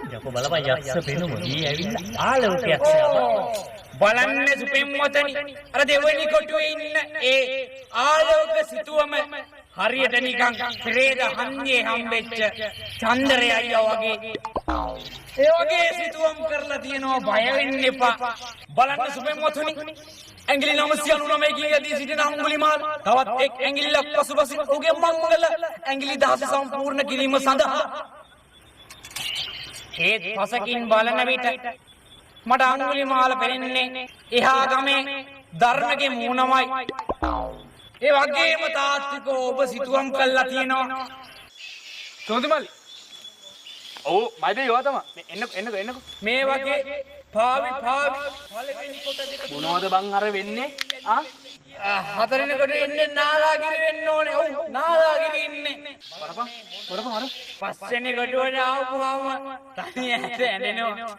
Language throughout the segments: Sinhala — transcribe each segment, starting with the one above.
යකෝ බලපන් යක්ෂ පෙනුම ඊ ඇවිල්ලා ආලෝකයක් බලන්න සුපින් මොතනි අර දෙවෙනි කොටුවේ ඉන්න ඒ ආලෝක සිතුවම හරියට නිකන් ප්‍රේත හන්දියේ හම්බෙච්ච චන්දරය අයියා වගේ ඒ වගේ සිතුවම් කරලා තියෙනවා බය වෙන්න එපා බලන්න සුපින් මොතනි ඇඟිලි 999 කින් යදී සිටින අඟුලිමාල තවත් එක් ඇඟිල්ලක් පසුපසින් ඔහුගේ මංගල ඇඟිලි 10 සම්පූර්ණ කිරීම සඳහා ඒත් පසකින් බලන විට මට අඟුලිමාල පෙනෙන්නේ එහා ගමේ ධර්මගේ මූණමයි ඒ වගේම තාත්තිකෝ ඔබ සිතුවම් කළා තියෙනවා සෝඳිමලි ඔව් මයිද යෝ තමයි එන්නකෝ මේ වගේ පාවි පළවෙනි කොට දෙක මොනවද බං අර වෙන්නේ හතරෙනි කොට එන්නේ නාලාගිරි වෙන්න ඕනේ ඔව් නාලාගිරි ඉන්නේ කරපන් අර පස්වෙනි කොටුවට ආවම තනිය ඇඬෙනවා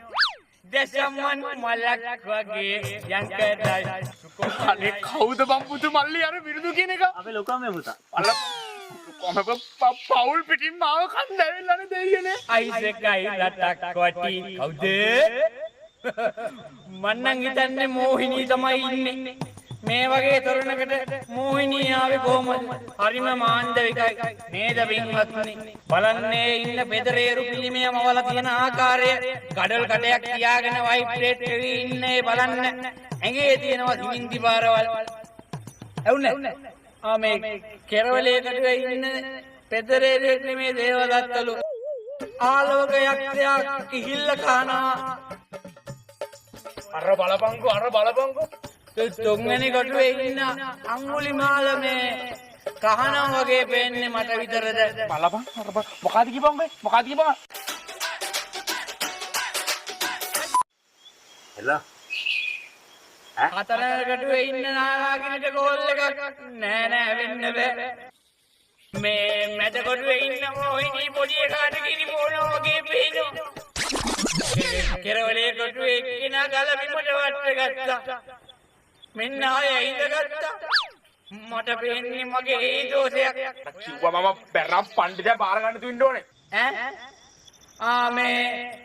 දසම්මන් මලක් වගේ යන්කටයි සුකොහලේ කවුද බම් පුතු මල්ලි අර විරුදු කියන එක අපේ ලොකම පුතා අල කොහොමද පවුල් පිටින් මාව කන් දැවිලානේ දෙයියනේ අයිසෙක්යි ලටක් කොටි කවුද මන්නම් හිතන්නේ මෝහිනී තමයි ඉන්නේ මේ වගේ තොරණකට මෝහිනී ආවේ කොහොමද හරිම මාන්දවිකයි නේද පින්වත්නි බලන්නේ ඉන්න පෙදරේරු පිළිමයම වල තියෙන ආකාරය ගඩොල් කටයක් තියාගෙන වයිබ්‍රේට් වෙවි ඉන්නේ බලන්න ඇඟේ තියෙනවා සිමින්ති පාරවල් ඇවුනේ මේ කෙරවලේ කටුවේ ඉන්න පෙදරේරෙක් නෙමේ දේවදත්තලු ආලෝකයක් කිහිල්ල කනවා අර බලපංකෝ තුන්වෙනි කොටුවේ ඉන්න අඟුලිමාල මේ කහනම් වගේ පේන්නේ මට විතරද බලපන් අර මොකද කිව්වම එලා හතරවෙනි කොටුවේ ඉන්න නාලාගිරිට ගෝල් එකක් නෑ වෙන්න බෑ මේ මැද කොටුවේ ඉන්න මොහිනී පොඩි එකාට කිරි මොනවා වගේ පේනවා කෙරවලේ කොටුවේ එක්කිනා ගල බිමට වට ගත්තා මෙන්න ආය ඉඳගත්තා මට පේන්නේ මගේ ඒ දෝෂයක් කිව්වා මම බැරම් පණ්ඩිතයා බාර ගන්න තුින්න ඕනේ මේ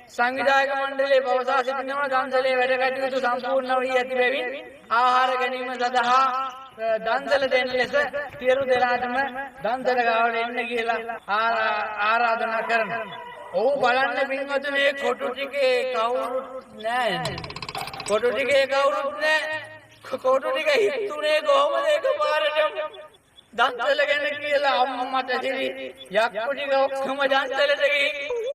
සංවිධායක මණ්ඩලයේ පවසා සිටිනවා දන්සලේ වැඩ කටයුතු සම්පූර්ණ වී ඇති බැවින් ආහාර ගැනීම සඳහා දන්සල දෙන ලෙස සියලු දෙනාටම දන්සල ගාවට එන්න කියලා ආරාධනා කරනවා. ඔව් බලන්න පින්වතුනි කොටු ටිකේ කවුරුත් නැහැ. කොටු ටික හිතුනේ කොහොමද එකපාරටම දන්සල ගැන කියලා අම්මා මට සිරි යක්කු ටික ඔක්කොම දන්සලට ගිහින්